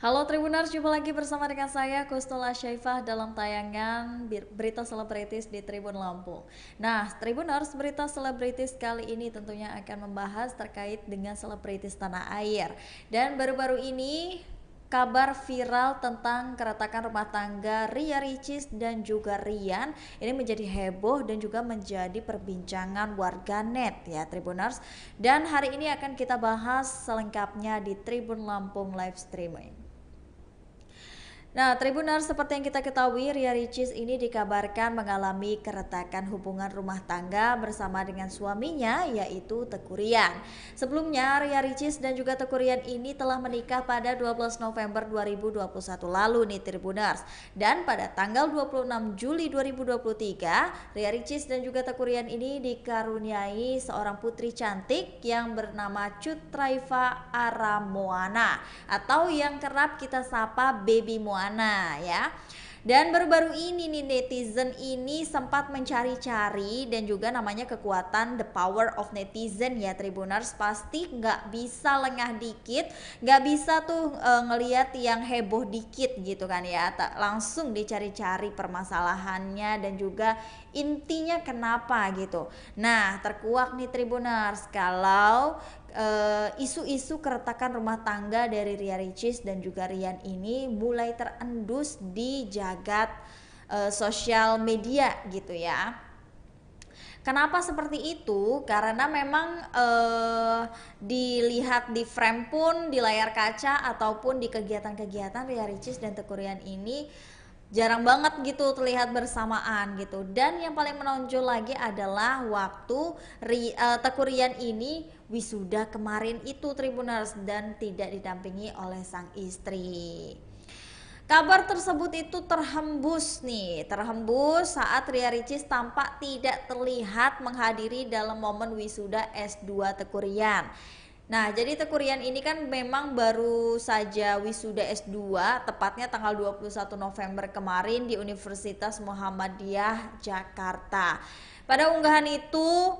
Halo Tribuners, jumpa lagi bersama dengan saya Kustola Syaifah dalam tayangan Berita Selebritis di Tribun Lampung. Nah, Tribuners, berita selebritis kali ini tentunya akan membahas terkait dengan selebritis tanah air. Dan baru-baru ini kabar viral tentang keretakan rumah tangga Ria Ricis dan juga Rian ini menjadi heboh dan juga menjadi perbincangan warganet ya Tribuners. Dan hari ini akan kita bahas selengkapnya di Tribun Lampung live streaming. Nah, Tribuners, seperti yang kita ketahui, Ria Ricis ini dikabarkan mengalami keretakan hubungan rumah tangga bersama dengan suaminya, yaitu Teuku Ryan. Sebelumnya, Ria Ricis dan juga Teuku Ryan ini telah menikah pada 12 November 2021 lalu nih Tribuners. Dan pada tanggal 26 Juli 2023, Ria Ricis dan juga Teuku Ryan ini dikaruniai seorang putri cantik yang bernama Cut Traifa Aramoana atau yang kerap kita sapa Baby Moana ya. Dan baru-baru ini nih netizen ini sempat mencari-cari dan juga namanya kekuatan the power of netizen ya Tribuners, pasti nggak bisa lengah dikit, nggak bisa tuh ngelihat yang heboh dikit gitu kan ya, langsung dicari-cari permasalahannya dan juga intinya kenapa gitu. Nah, terkuak nih Tribuners kalau isu-isu keretakan rumah tangga dari Ria Ricis dan juga Rian ini mulai terendus di jagat sosial media gitu ya. Kenapa seperti itu? Karena memang dilihat di frame pun, di layar kaca ataupun di kegiatan-kegiatan Ria Ricis dan Teuku Ryan ini jarang banget gitu terlihat bersamaan gitu. Dan yang paling menonjol lagi adalah waktu Teuku Ryan ini wisuda kemarin itu Tribuners dan tidak didampingi oleh sang istri. Kabar tersebut itu terhembus saat Ria Ricis tampak tidak terlihat menghadiri dalam momen wisuda S2 Teuku Ryan. Nah, jadi Teuku Ryan ini kan memang baru saja wisuda S2 tepatnya tanggal 21 November kemarin di Universitas Muhammadiyah Jakarta. Pada unggahan itu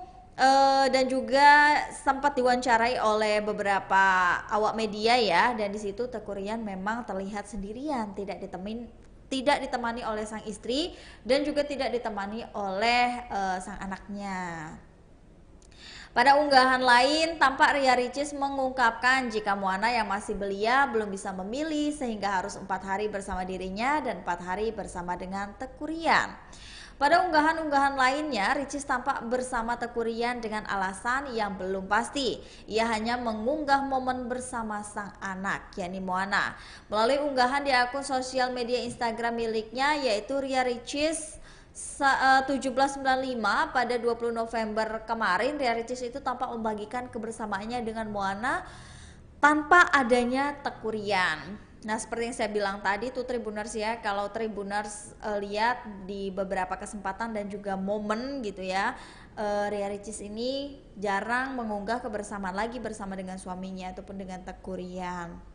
dan juga sempat diwawancarai oleh beberapa awak media ya, dan di situ Teuku Ryan memang terlihat sendirian, tidak ditemani oleh sang istri dan juga tidak ditemani oleh sang anaknya. Pada unggahan lain, tampak Ria Ricis mengungkapkan jika Moana yang masih belia belum bisa memilih sehingga harus 4 hari bersama dirinya dan 4 hari bersama dengan Teuku Ryan. Pada unggahan-unggahan lainnya, Ricis tampak bersama Teuku Ryan dengan alasan yang belum pasti. Ia hanya mengunggah momen bersama sang anak, yakni Moana. Melalui unggahan di akun sosial media Instagram miliknya, yaitu Ria Ricis 1795 pada 20 November kemarin, Ria Ricis itu tampak membagikan kebersamaannya dengan Moana tanpa adanya Teuku Ryan. Nah, seperti yang saya bilang tadi tuh Tribuners ya, kalau Tribuners lihat di beberapa kesempatan dan juga momen gitu ya, Ria Ricis ini jarang mengunggah kebersamaan lagi bersama dengan suaminya ataupun dengan Teuku Ryan.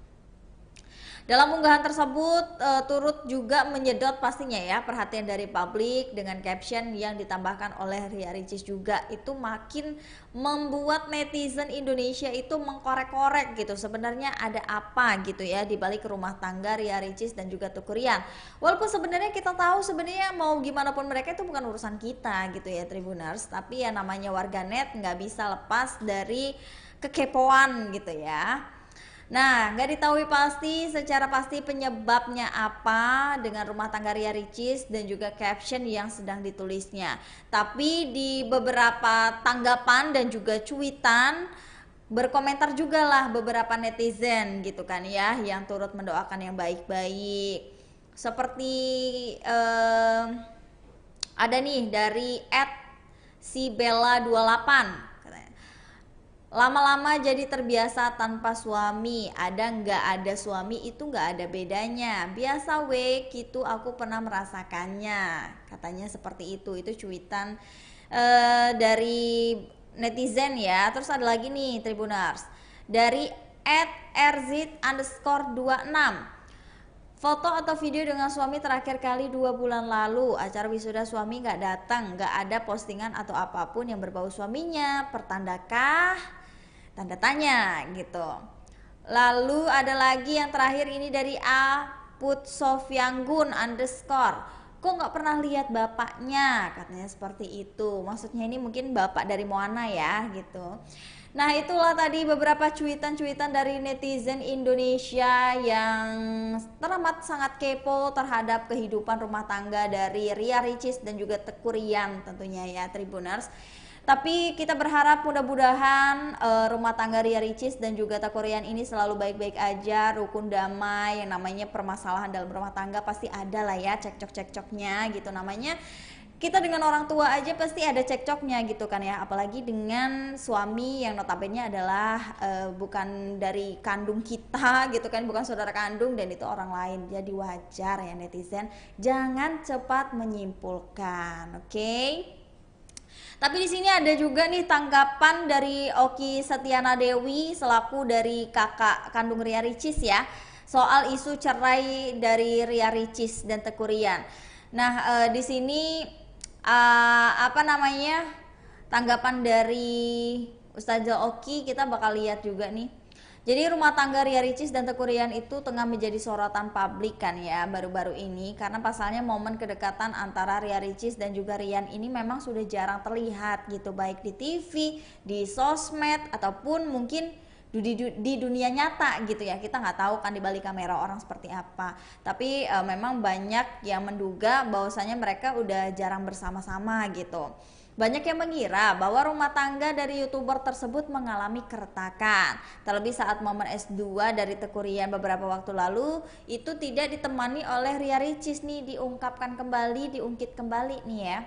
Dalam unggahan tersebut turut juga menyedot pastinya ya perhatian dari publik dengan caption yang ditambahkan oleh Ria Ricis juga, itu makin membuat netizen Indonesia itu mengkorek-korek gitu, sebenarnya ada apa gitu ya di balik rumah tangga Ria Ricis dan juga Teuku Ryan. Walaupun sebenarnya kita tahu sebenarnya mau gimana pun mereka itu bukan urusan kita gitu ya Tribuners, tapi ya namanya warganet nggak bisa lepas dari kekepoan gitu ya. Nah, nggak diketahui secara pasti penyebabnya apa dengan rumah tangga Ria Ricis dan juga caption yang sedang ditulisnya. Tapi di beberapa tanggapan dan juga cuitan berkomentar juga lah beberapa netizen gitu kan ya, yang turut mendoakan yang baik-baik. Seperti ada nih dari @sibella28. Lama-lama jadi terbiasa tanpa suami, ada nggak ada suami itu nggak ada bedanya, biasa we gitu, aku pernah merasakannya, katanya seperti itu cuitan dari netizen ya. Terus ada lagi nih Tribuners dari @rzit_26, foto atau video dengan suami terakhir kali 2 bulan lalu. Acara wisuda suami nggak datang, nggak ada postingan atau apapun yang berbau suaminya. Pertandakah? Tanda tanya gitu. Lalu ada lagi yang terakhir ini dari A Put Sofyanggun underscore. Kok nggak pernah lihat bapaknya? Katanya seperti itu. Maksudnya ini mungkin bapak dari Moana ya gitu. Nah itulah tadi beberapa cuitan-cuitan dari netizen Indonesia yang teramat sangat kepo terhadap kehidupan rumah tangga dari Ria Ricis dan juga Teuku Ryan tentunya ya Tribuners. Tapi kita berharap mudah-mudahan rumah tangga Ria Ricis dan juga Teuku Ryan ini selalu baik-baik aja, rukun damai. Yang namanya permasalahan dalam rumah tangga pasti ada lah ya cekcok-cekcoknya gitu namanya. Kita dengan orang tua aja pasti ada cekcoknya gitu kan ya, apalagi dengan suami yang notabene adalah bukan dari kandung kita gitu kan, bukan saudara kandung dan itu orang lain. Jadi wajar ya netizen, jangan cepat menyimpulkan, oke? Tapi di sini ada juga nih tanggapan dari Oki Setiana Dewi selaku dari kakak kandung Ria Ricis ya, soal isu cerai dari Ria Ricis dan Teuku Ryan. Nah, di sini apa namanya? Tanggapan dari Ustazah Oki kita bakal lihat juga nih. Jadi rumah tangga Ria Ricis dan Teuku Ryan itu tengah menjadi sorotan publik kan ya baru-baru ini, karena pasalnya momen kedekatan antara Ria Ricis dan juga Ryan ini memang sudah jarang terlihat gitu, baik di TV, di sosmed ataupun mungkin di dunia nyata gitu ya. Kita nggak tahu kan di balik kamera orang seperti apa, tapi memang banyak yang menduga bahwasanya mereka udah jarang bersama-sama gitu. Banyak yang mengira bahwa rumah tangga dari YouTuber tersebut mengalami keretakan. Terlebih saat momen S2 dari Teuku Ryan beberapa waktu lalu itu tidak ditemani oleh Ria Ricis nih, diungkapkan kembali, diungkit kembali nih ya.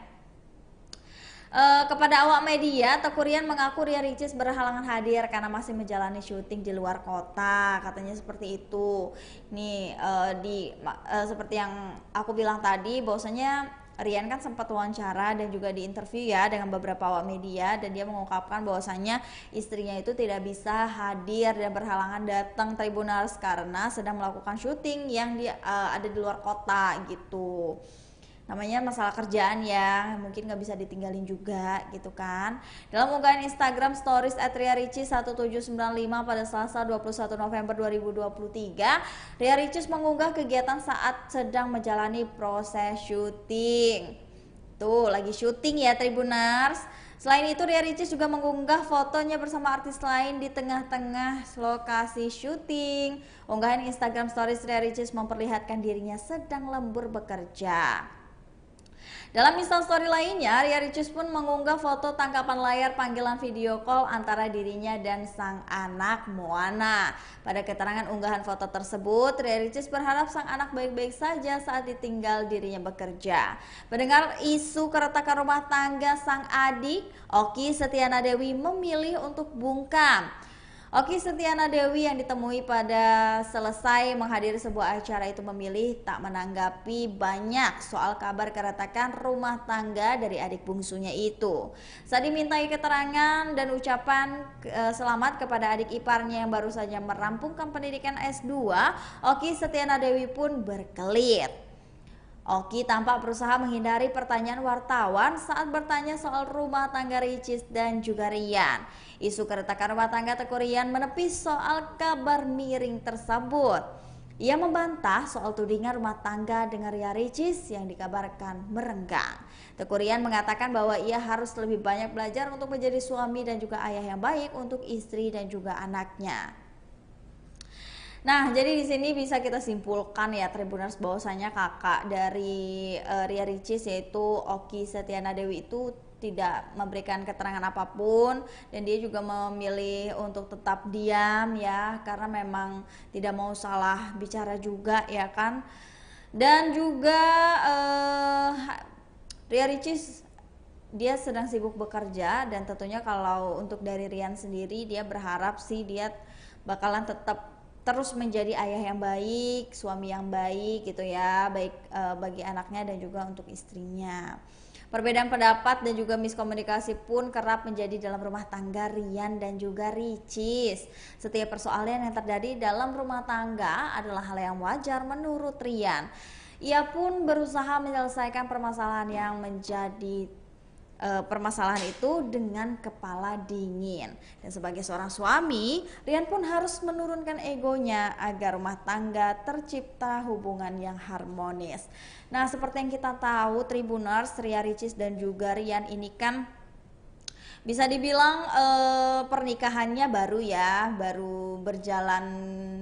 Kepada awak media, Teuku Ryan mengaku Ria Ricis berhalangan hadir karena masih menjalani syuting di luar kota, katanya seperti itu. Nih seperti yang aku bilang tadi, bahwasanya Ryan kan sempat wawancara dan juga diinterview ya dengan beberapa awak media, dan dia mengungkapkan bahwasanya istrinya itu tidak bisa hadir dan berhalangan datang Tribuners karena sedang melakukan syuting yang ada di luar kota gitu. Namanya masalah kerjaan ya, mungkin nggak bisa ditinggalin juga gitu kan. Dalam unggahan Instagram stories @riaricis1795 pada Selasa 21 November 2023, Ria Ricis mengunggah kegiatan saat sedang menjalani proses syuting. Tuh lagi syuting ya Tribuners. Selain itu Ria Ricis juga mengunggah fotonya bersama artis lain di tengah-tengah lokasi syuting. Unggahan Instagram stories Ria Ricis memperlihatkan dirinya sedang lembur bekerja. Dalam instastory lainnya, Ria Ricis pun mengunggah foto tangkapan layar panggilan video call antara dirinya dan sang anak Moana. Pada keterangan unggahan foto tersebut, Ria Ricis berharap sang anak baik-baik saja saat ditinggal dirinya bekerja. Mendengar isu keretakan rumah tangga sang adik, Oki Setiana Dewi memilih untuk bungkam. Oki Setiana Dewi yang ditemui pada selesai menghadiri sebuah acara itu memilih tak menanggapi banyak soal kabar keretakan rumah tangga dari adik bungsunya itu. Saat dimintai keterangan dan ucapan selamat kepada adik iparnya yang baru saja merampungkan pendidikan S2, Oki Setiana Dewi pun berkelit. Oki tampak berusaha menghindari pertanyaan wartawan saat bertanya soal rumah tangga Ricis dan juga Ryan. Isu keretakan rumah tangga Teuku Ryan menepis soal kabar miring tersebut. Ia membantah soal tudingan rumah tangga dengan Ria Ricis yang dikabarkan merenggang. Teuku Ryan mengatakan bahwa ia harus lebih banyak belajar untuk menjadi suami dan juga ayah yang baik untuk istri dan juga anaknya. Nah, jadi di sini bisa kita simpulkan ya Tribuners bahwasanya kakak dari Ria Ricis yaitu Oki Setiana Dewi itu tidak memberikan keterangan apapun, dan dia juga memilih untuk tetap diam ya karena memang tidak mau salah bicara juga ya kan. Dan juga Ria Ricis dia sedang sibuk bekerja, dan tentunya kalau untuk dari Ryan sendiri dia berharap sih dia bakalan tetap terus menjadi ayah yang baik, suami yang baik gitu ya, baik bagi anaknya dan juga untuk istrinya. Perbedaan pendapat dan juga miskomunikasi pun kerap menjadi dalam rumah tangga Ryan dan juga Ricis. Setiap persoalan yang terjadi dalam rumah tangga adalah hal yang wajar menurut Ryan. Ia pun berusaha menyelesaikan permasalahan yang menjadi permasalahan itu dengan kepala dingin. Dan sebagai seorang suami, Rian pun harus menurunkan egonya agar rumah tangga tercipta hubungan yang harmonis. Nah, seperti yang kita tahu, Tribuners, Ria Ricis dan juga Rian ini kan bisa dibilang pernikahannya baru ya, baru berjalan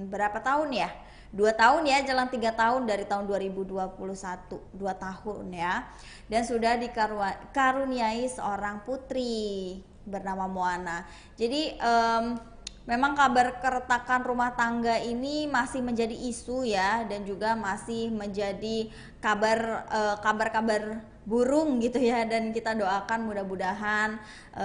berapa tahun ya? 2 tahun ya, jalan 3 tahun dari tahun 2021, 2 tahun ya. Dan sudah dikaruniai seorang putri bernama Moana. Jadi memang kabar keretakan rumah tangga ini masih menjadi isu ya, dan juga masih menjadi kabar-kabar burung gitu ya, dan kita doakan mudah-mudahan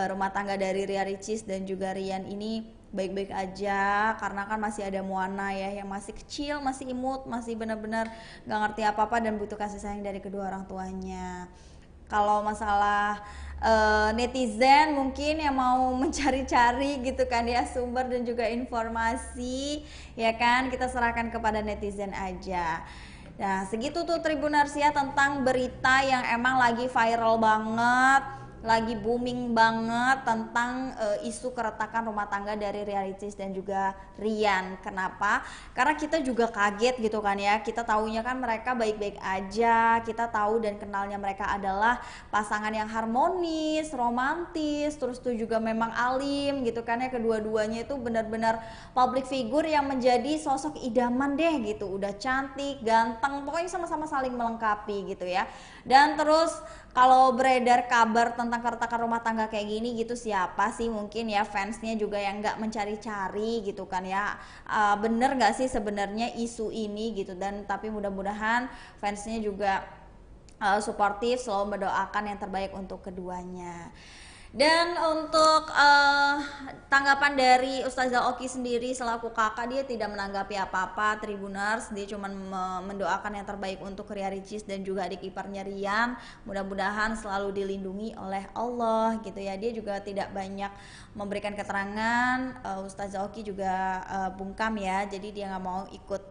rumah tangga dari Ria Ricis dan juga Rian ini baik-baik aja, karena kan masih ada Moana ya yang masih kecil, masih imut, masih benar-benar gak ngerti apa-apa dan butuh kasih sayang dari kedua orang tuanya. Kalau masalah netizen mungkin yang mau mencari-cari gitu kan ya sumber dan juga informasi, ya kan, kita serahkan kepada netizen aja. Nah, segitu tuh Tribunarsia tentang berita yang emang lagi viral banget, lagi booming banget tentang isu keretakan rumah tangga dari Ria Ricis dan juga Rian. Kenapa? Karena kita juga kaget gitu kan ya. Kita taunya kan mereka baik-baik aja. Kita tahu dan kenalnya mereka adalah pasangan yang harmonis, romantis, terus tuh juga memang alim gitu kan ya. Kedua-duanya itu benar-benar public figure yang menjadi sosok idaman deh gitu. Udah cantik, ganteng, pokoknya sama-sama saling melengkapi gitu ya. Dan terus kalau beredar kabar tentang keretakan rumah tangga kayak gini gitu, siapa sih mungkin ya fansnya juga yang nggak mencari-cari gitu kan ya, bener nggak sih sebenarnya isu ini gitu. Dan tapi mudah-mudahan fansnya juga suportif, selalu mendoakan yang terbaik untuk keduanya. Dan untuk tanggapan dari Ustazah Oki sendiri selaku kakak, dia tidak menanggapi apa-apa Tribuners, dia cuma mendoakan yang terbaik untuk Ria Ricis dan juga adik iparnya Rian, mudah-mudahan selalu dilindungi oleh Allah gitu ya. Dia juga tidak banyak memberikan keterangan, Ustazah Oki juga bungkam ya, jadi dia nggak mau ikut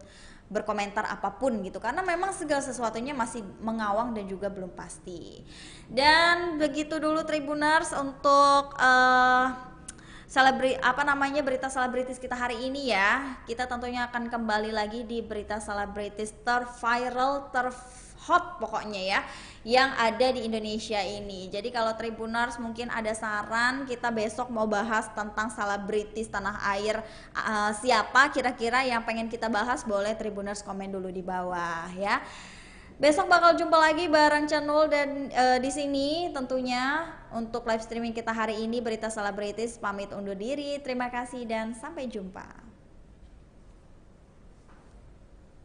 berkomentar apapun gitu, karena memang segala sesuatunya masih mengawang dan juga belum pasti. Dan begitu dulu Tribuners untuk berita selebritis kita hari ini ya. Kita tentunya akan kembali lagi di berita selebritis terviral, terhot pokoknya ya, yang ada di Indonesia ini. Jadi kalau Tribuners mungkin ada saran, kita besok mau bahas tentang selebritis tanah air, siapa kira-kira yang pengen kita bahas, boleh Tribuners komen dulu di bawah ya. Besok bakal jumpa lagi bareng Cenul dan di sini tentunya untuk live streaming kita hari ini berita selebritis. Pamit undur diri. Terima kasih dan sampai jumpa.